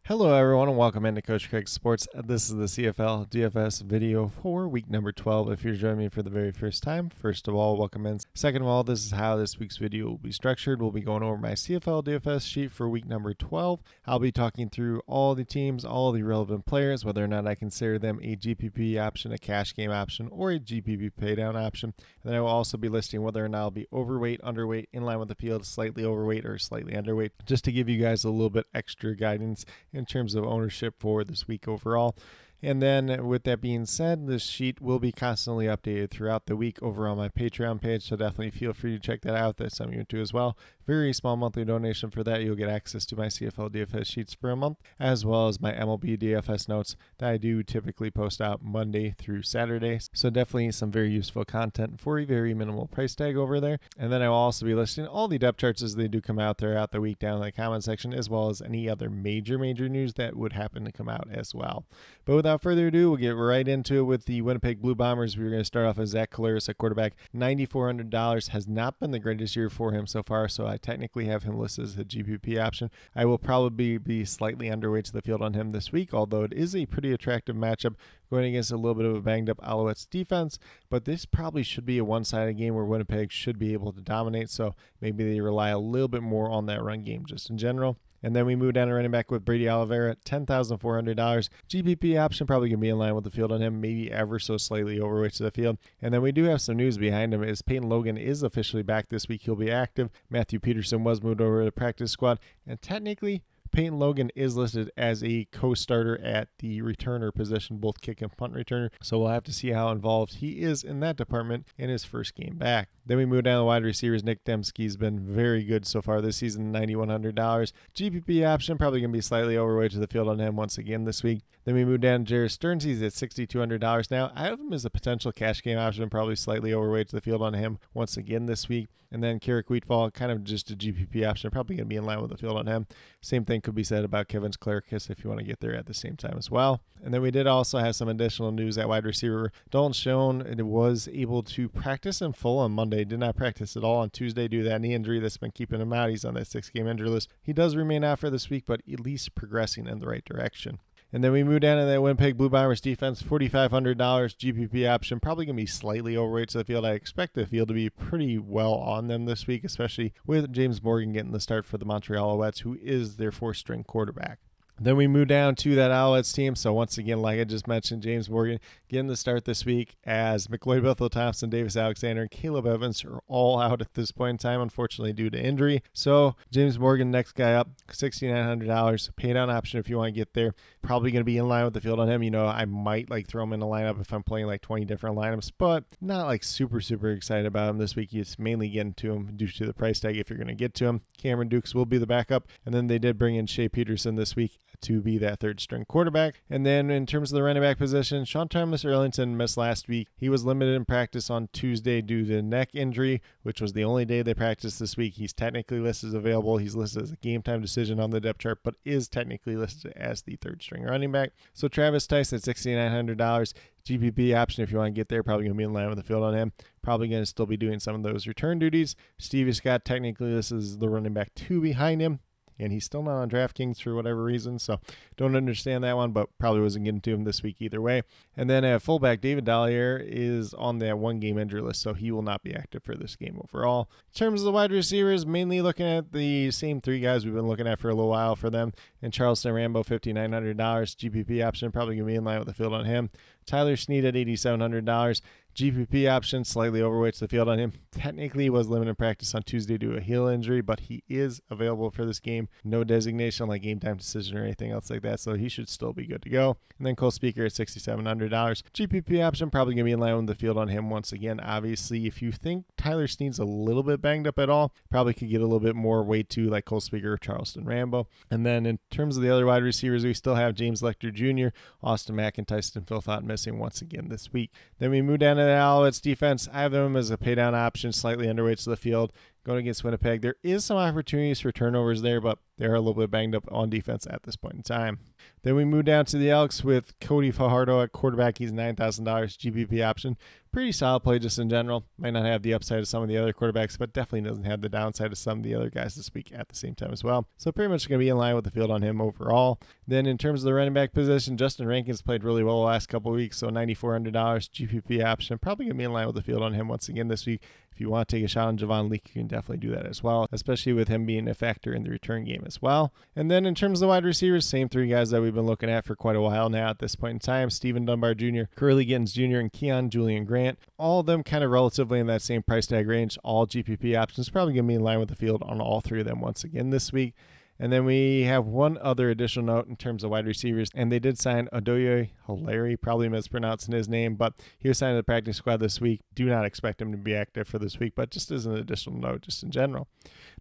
Hello everyone and welcome into Coach Craig Sports. This is the CFL DFS video for week number 12. If you're joining me for the very first time, first of all, welcome in. Second of all, this is how this week's video will be structured. We'll be going over my CFL DFS sheet for week number 12. I'll be talking through all the teams, all the relevant players, whether or not I consider them a GPP option, a cash game option, or a GPP paydown option. And then I will also be listing whether or not I'll be overweight, underweight, in line with the field, slightly overweight, or slightly underweight, just to give you guys a little bit extra guidance in terms of ownership for this week overall. And then with that being said, this sheet will be constantly updated throughout the week over on my Patreon page, so definitely feel free to check that out. That's something you do as well. Very small monthly donation for that. You'll get access to my CFL DFS sheets for a month, as well as my MLB DFS notes that I do typically post out Monday through Saturday. So definitely some very useful content for a very minimal price tag over there. And then I will also be listing all the depth charts as they do come out throughout the week down in the comment section, as well as any other major news that would happen to come out as well. But without further ado, we'll get right into it with the Winnipeg Blue Bombers. We're going to start off with Zach Collaros at quarterback. $9,400 has not been the greatest year for him so far, so I technically have him listed as a GPP option. I will probably be slightly underweight to the field on him this week, although it is a pretty attractive matchup going against a little bit of a banged up Alouettes defense, but this probably should be a one-sided game where Winnipeg should be able to dominate, so maybe they rely a little bit more on that run game just in general. And then we move down to running back with Brady Oliveira, $10,400. GPP option probably going to be in line with the field on him, maybe ever so slightly overweight to the field. And then we do have some news behind him as Peyton Logan is officially back this week. He'll be active. Matthew Peterson was moved over to the practice squad, and technically Peyton Logan is listed as a co-starter at the returner position, both kick and punt returner. So we'll have to see how involved he is in that department in his first game back. Then we move down to wide receivers. Nick Dembski's been very good so far this season, $9,100. GPP option, probably going to be slightly overweight to the field on him once again this week. Then we move down to Jared Stearns. He's at $6,200 now. I have him as a potential cash game option, probably slightly overweight to the field on him once again this week. And then Carrick Wheatfall, kind of just a GPP option, probably going to be in line with the field on him. Same thing could be said about Kevin Sklarkis if you want to get there at the same time as well. And then we did also have some additional news at wide receiver. Dalton Schoen was able to practice in full on Monday, did not practice at all on Tuesday due to that knee injury that's been keeping him out. He's on that 6-game injury list. He does remain out for this week, but at least progressing in the right direction. And then we move down to that Winnipeg Blue Bombers defense, $4,500 GPP option, probably going to be slightly overweight to the field. I expect the field to be pretty well on them this week, especially with James Morgan getting the start for the Montreal Alouettes, who is their fourth-string quarterback. Then we move down to that Alouettes team. So once again, like I just mentioned, James Morgan getting the start this week as McLeod Bethel-Thompson, Davis Alexander, and Caleb Evans are all out at this point in time, unfortunately, due to injury. So James Morgan, next guy up, $6,900. Pay down option if you want to get there. Probably going to be in line with the field on him. You know, I might throw him in the lineup if I'm playing 20 different lineups, but not super excited about him this week. He's mainly getting to him due to the price tag if you're going to get to him. Cameron Dukes will be the backup. And then they did bring in Shea Peterson this week to be that third-string quarterback. And then in terms of the running back position, Sean Thomas-Erlington missed last week. He was limited in practice on Tuesday due to neck injury, which was the only day they practiced this week. He's technically listed as available. He's listed as a game-time decision on the depth chart, but is technically listed as the third-string running back. So Travis Tice at $6,900. GPP option if you want to get there, probably going to be in line with the field on him. Probably going to still be doing some of those return duties. Stevie Scott, technically this is the running back 2 behind him, and he's still not on DraftKings for whatever reason, so don't understand that one, but probably wasn't getting to him this week either way. And then at fullback, David Dollier is on that 1-game injury list, so he will not be active for this game overall. In terms of the wide receivers, mainly looking at the same 3 guys we've been looking at for a little while for them. And Charleston Rambo, $5,900. GPP option, probably going to be in line with the field on him. Tyler Snead at $8,700. GPP option, slightly overweight to the field on him. Technically was limited practice on Tuesday due to a heel injury, but he is available for this game. No designation like game time decision or anything else like that, so he should still be good to go. And then Cole Speaker at $6,700. GPP option, probably going to be in line with the field on him once again. Obviously, if you think Tyler Snead's a little bit banged up at all, probably could get a little bit more weight to like Cole Speaker or Charleston Rambo. And then in terms of the other wide receivers, we still have James Lecter Jr., Austin Mack, and Tyson Philpott missing once again this week. Then we move down to the Alouettes defense. I have them as a paydown option, slightly underweight to the field. Going against Winnipeg, there is some opportunities for turnovers there, but they're a little bit banged up on defense at this point in time. Then we move down to the Elks with Cody Fajardo at quarterback. He's $9,000 GPP option. Pretty solid play just in general. Might not have the upside of some of the other quarterbacks, but definitely doesn't have the downside of some of the other guys this week at the same time as well. So pretty much going to be in line with the field on him overall. Then in terms of the running back position, Justin Rankin's played really well the last couple of weeks, so $9,400 GPP option. Probably going to be in line with the field on him once again this week. If you want to take a shot on Javon Leake, you can definitely do that as well, especially with him being a factor in the return game as well. And then in terms of the wide receivers, same three guys that we've been looking at for quite a while now at this point in time. Stephen Dunbar Jr., Curly Gittens Jr., and Keon Julian Grant. All of them kind of relatively in that same price tag range. All GPP options. Probably going to be in line with the field on all three of them once again this week. And then we have one other additional note in terms of wide receivers, and they did sign Adoye Hilaire, probably mispronouncing his name, but he was signed to the practice squad this week. Do not expect him to be active for this week, but just as an additional note, just in general.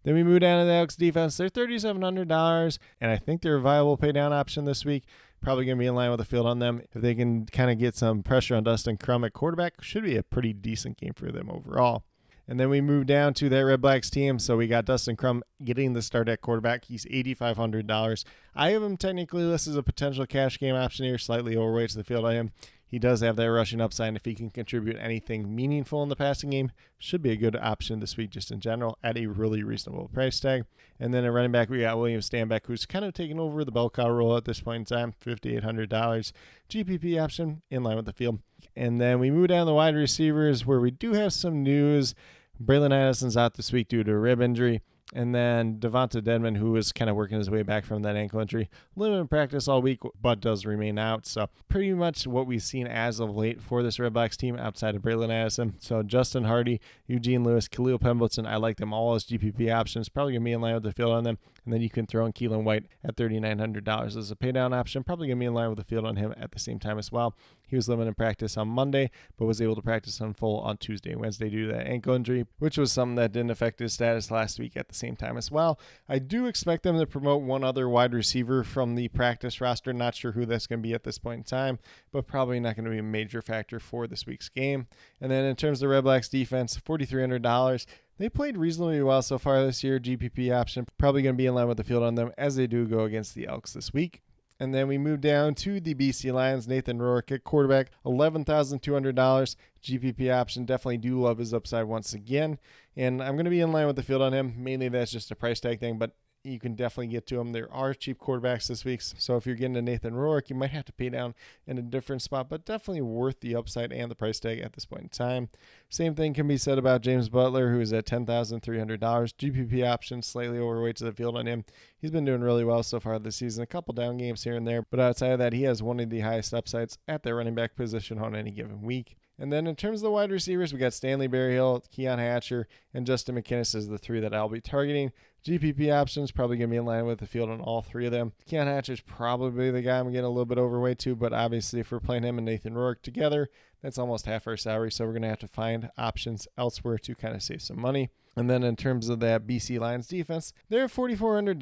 Then we move down to the Elks defense. They're $3,700, and I think they're a viable pay down option this week. Probably going to be in line with the field on them. If they can kind of get some pressure on Dustin Crum at quarterback, should be a pretty decent game for them overall. And then we move down to that Redblacks team. So we got Dustin Crum getting the start at quarterback. He's $8,500. I have him technically listed as a potential cash game option here, slightly overweight to the field on him. He does have that rushing upside, and if he can contribute anything meaningful in the passing game, should be a good option this week just in general at a really reasonable price tag. And then at running back, we got William Stanback, who's kind of taking over the bell cow role at this point in time, $5,800 GPP option in line with the field. And then we move down the wide receivers where we do have some news. Braylon Addison's out this week due to a rib injury. And then Devonta Dedmon, who is kind of working his way back from that ankle injury. Limited practice all week, but does remain out. So pretty much what we've seen as of late for this Redblacks team outside of Braylon Addison. So Justin Hardy, Eugene Lewis, Khalil Pemberton, I like them all as GPP options. Probably going to be in line with the field on them. And then you can throw in Keelan White at $3,900 as a paydown option. Probably going to be in line with the field on him at the same time as well. He was limited practice on Monday, but was able to practice on full on Tuesday and Wednesday due to that ankle injury, which was something that didn't affect his status last week at the same time as well. I do expect them to promote one other wide receiver from the practice roster. Not sure who that's going to be at this point in time, but probably not going to be a major factor for this week's game. And then in terms of the Redblacks defense, $4,300. They played reasonably well so far this year. GPP option probably going to be in line with the field on them as they do go against the Elks this week. And then we move down to the BC Lions. Nathan Rourke at quarterback, $11,200 GPP option. Definitely do love his upside once again. And I'm going to be in line with the field on him. Mainly that's just a price tag thing, but you can definitely get to him. There are cheap quarterbacks this week, so if you're getting to Nathan Rourke, you might have to pay down in a different spot, but definitely worth the upside and the price tag at this point in time. Same thing can be said about James Butler, who is at $10,300. GPP option, slightly overweight to the field on him. He's been doing really well so far this season. A couple down games here and there, but outside of that, he has one of the highest upsides at the running back position on any given week. And then in terms of the wide receivers, we got Stanley Berryhill, Keon Hatcher, and Justin McInnis as the three that I'll be targeting. GPP options probably going to be in line with the field on all three of them. Keon Hatcher's probably the guy I'm getting a little bit overweight to, but obviously if we're playing him and Nathan Rourke together, that's almost half our salary, so we're going to have to find options elsewhere to kind of save some money. And then in terms of that BC Lions defense, they're $4,400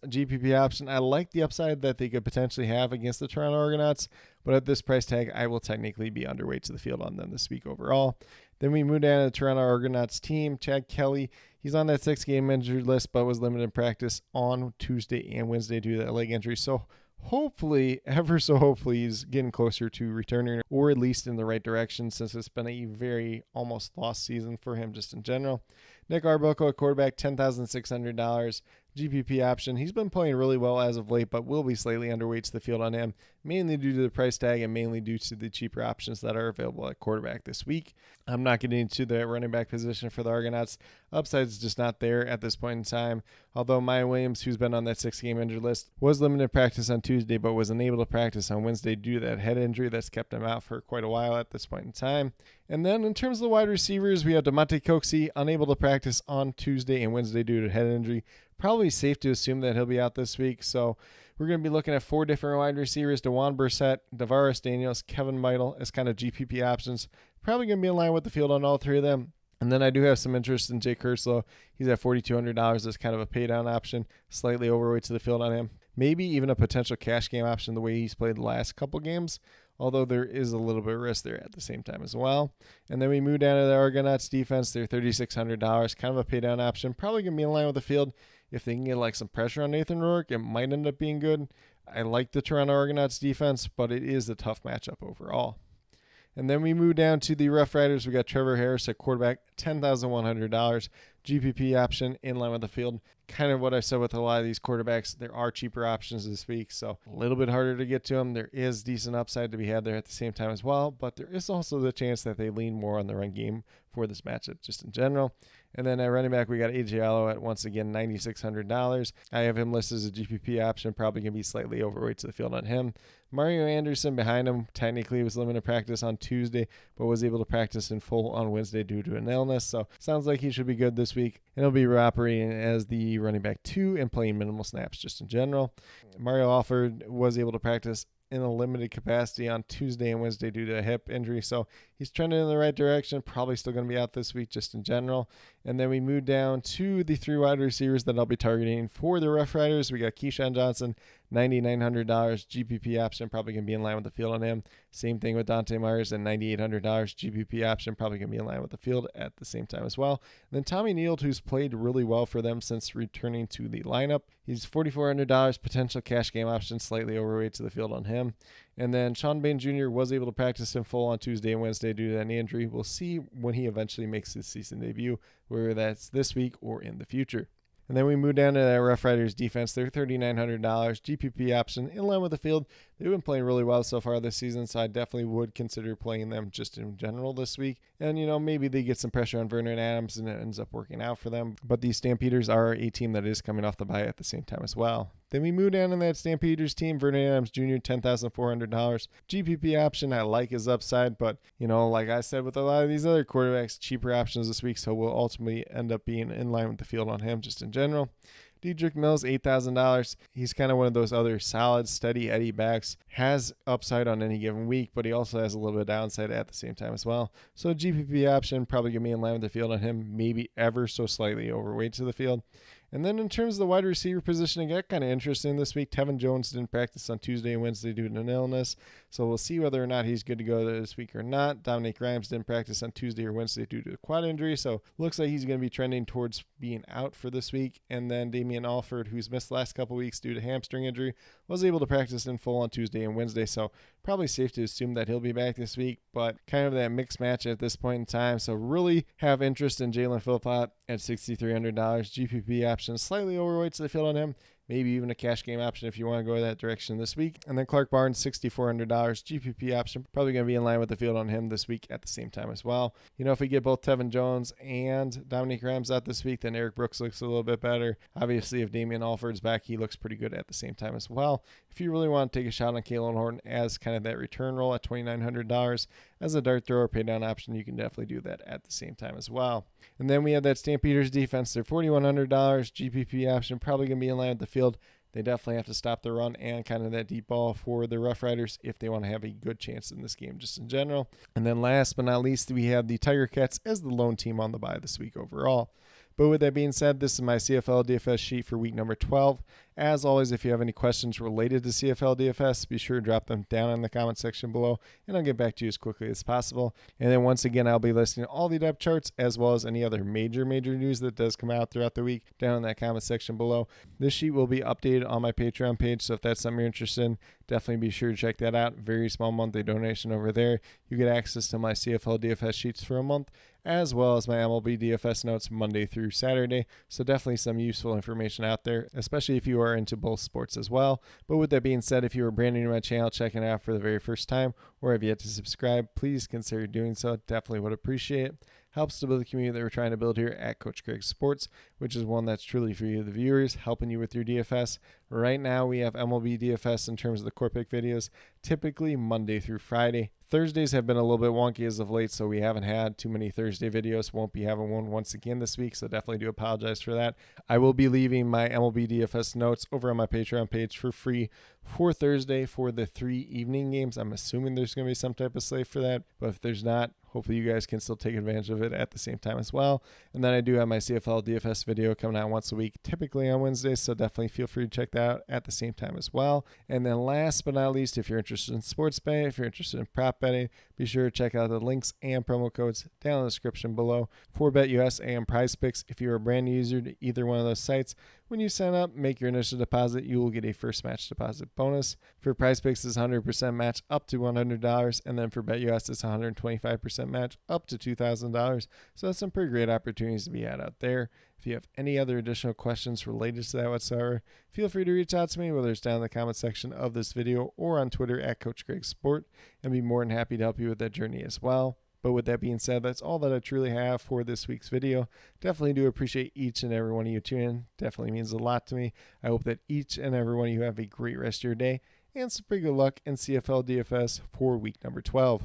GPP option. I like the upside that they could potentially have against the Toronto Argonauts, but at this price tag, I will technically be underweight to the field on them this week overall. Then we move down to the Toronto Argonauts team. Chad Kelly, he's on that 6-game injured list, but was limited in practice on Tuesday and Wednesday due to that leg injury. So hopefully, ever so hopefully, he's getting closer to returning, or at least in the right direction, since it's been a very almost lost season for him just in general. Nick Arbuckle at quarterback, $10,600 GPP option. He's been playing really well as of late, but will be slightly underweight to the field on him, mainly due to the price tag and mainly due to the cheaper options that are available at quarterback this week. I'm not getting into the running back position for the Argonauts. Upside is just not there at this point in time. Although Maya Williams, who's been on that 6-game injured list, was limited practice on Tuesday, but was unable to practice on Wednesday due to that head injury that's kept him out for quite a while at this point in time. And then in terms of the wide receivers, we have DeMonte Coxie, unable to practice on Tuesday and Wednesday due to head injury. Probably safe to assume that he'll be out this week. So we're going to be looking at 4 different wide receivers: DeJuan Brissett, Davaris Daniels, Kevin Midle as kind of GPP options. Probably going to be in line with the field on all 3 of them. And then I do have some interest in Jay Kerslow. He's at $4,200 as kind of a pay down option, slightly overweight to the field on him. Maybe even a potential cash game option the way he's played the last couple games, although there is a little bit of risk there at the same time as well. And then we move down to the Argonauts defense. They're $3,600, kind of a pay down option. Probably going to be in line with the field if they can get like some pressure on Nathan Rourke, it might end up being good. I like the Toronto Argonauts defense, but it is a tough matchup overall. And then we move down to the Roughriders. We got Trevor Harris at quarterback, $10,100. GPP option in line with the field. Kind of what I said with a lot of these quarterbacks. There are cheaper options this week, so a little bit harder to get to them. There is decent upside to be had there at the same time as well, but there is also the chance that they lean more on the run game for this matchup just in general. And then at running back, we got AJ Alouette, once again, $9,600. I have him listed as a GPP option, probably going to be slightly overweight to the field on him. Mario Anderson behind him, technically was limited practice on Tuesday, but was able to practice in full on Wednesday due to an illness. So sounds like he should be good this week. And he'll be operating as the running back 2 and playing minimal snaps just in general. Mario Alford was able to practice in a limited capacity on Tuesday and Wednesday due to a hip injury. So he's trending in the right direction. Probably still going to be out this week just in general. And then we move down to the 3 wide receivers that I'll be targeting for the Roughriders. We got Keyshawn Johnson, $9,900 GPP option, probably going to be in line with the field on him. Same thing with Dante Myers and $9,800 GPP option, probably going to be in line with the field at the same time as well. And then Tommy Neal, who's played really well for them since returning to the lineup. He's $4,400 potential cash game option, slightly overweight to the field on him. And then Sean Bain Jr. was able to practice in full on Tuesday and Wednesday due to that injury. We'll see when he eventually makes his season debut, whether that's this week or in the future. And then we move down to that Roughriders defense. They're $3,900 GPP option in line with the field. They've been playing really well so far this season, so I definitely would consider playing them just in general this week. And, maybe they get some pressure on Vernon Adams and it ends up working out for them. But the Stampeders are a team that is coming off the bye at the same time as well. Then we move down in that Stampeders team. Vernon Adams Jr., $10,400. GPP option, I like his upside, but, like I said with a lot of these other quarterbacks, cheaper options this week, so we'll ultimately end up being in line with the field on him just in general. Dedrick Mills, $8,000. He's kind of one of those other solid, steady Eddie backs. Has upside on any given week, but he also has a little bit of downside at the same time as well. So GPP option, probably going to be in line with the field on him, maybe ever so slightly overweight to the field. And then in terms of the wide receiver position, it got kind of interesting this week. Tevin Jones didn't practice on Tuesday and Wednesday due to an illness, so we'll see whether or not he's good to go this week or not. Dominic Grimes didn't practice on Tuesday or Wednesday due to a quad injury, so looks like he's going to be trending towards being out for this week. And then Damian Alford, who's missed the last couple weeks due to hamstring injury, was able to practice in full on Tuesday and Wednesday, so probably safe to assume that he'll be back this week, but kind of that mixed match at this point in time. So really have interest in Jalen Philpott at $6,300 GPP option, slightly overweight to the field on him. Maybe even a cash game option if you want to go that direction this week. And then Clark Barnes, $6,400 GPP option. Probably going to be in line with the field on him this week at the same time as well. If we get both Tevin Jones and Dominic Grimes out this week, then Eric Brooks looks a little bit better. Obviously, if Damian Alford's back, he looks pretty good at the same time as well. If you really want to take a shot on Kalen Horton as kind of that return role at $2,900 as a dart thrower pay down option, you can definitely do that at the same time as well. And then we have that Stampeders defense. They're $4,100 GPP option, probably going to be in line with the field. They definitely have to stop the run and kind of that deep ball for the Roughriders if they want to have a good chance in this game just in general. And then last but not least, we have the Tiger Cats as the lone team on the bye this week overall. But with that being said, this is my CFL DFS sheet for week number 12. As always, if you have any questions related to CFL DFS, be sure to drop them down in the comment section below, and I'll get back to you as quickly as possible. And then once again, I'll be listing all the depth charts as well as any other major news that does come out throughout the week down in that comment section below. This sheet will be updated on my Patreon page, so if that's something you're interested in, definitely be sure to check that out. Very small monthly donation over there. You get access to my CFL DFS sheets for a month, as well as my MLB DFS notes Monday through Saturday. So definitely some useful information out there, especially if you are into both sports as well. But with that being said, if you are brand new to my channel, checking it out for the very first time, or have yet to subscribe, please consider doing so. Definitely would appreciate it. Helps to build the community that we're trying to build here at Coach Craig Sports, which is one that's truly for you, the viewers, helping you with your DFS. Right now, we have MLB DFS in terms of the core pick videos, typically Monday through Friday. Thursdays have been a little bit wonky as of late, so we haven't had too many Thursday videos. Won't be having one once again this week, so definitely do apologize for that. I will be leaving my MLB DFS notes over on my Patreon page for free for Thursday for the 3 evening games. I'm assuming there's going to be some type of slate for that, but if there's not, hopefully you guys can still take advantage of it at the same time as well. And then I do have my CFL DFS video coming out once a week, typically on Wednesdays, so definitely feel free to check that out at the same time as well. And then last but not least, if you're interested in sports betting, if you're interested in prop betting, be sure to check out the links and promo codes down in the description below for BetUS and PrizePicks. If you're a brand new user to either one of those sites, When you sign up, make your initial deposit, you will get a first match deposit bonus. For Prize Picks, it's 100% match up to $100, and then for BetUS, it's 125% match up to $2,000. So that's some pretty great opportunities to be had out there. If you have any other additional questions related to that whatsoever, feel free to reach out to me, whether it's down in the comment section of this video or on Twitter at Coach Greg Sport, and be more than happy to help you with that journey as well. But with that being said, that's all that I truly have for this week's video. Definitely do appreciate each and every one of you tuning in. Definitely means a lot to me. I hope that each and every one of you have a great rest of your day and some pretty good luck in CFL DFS for week number 12.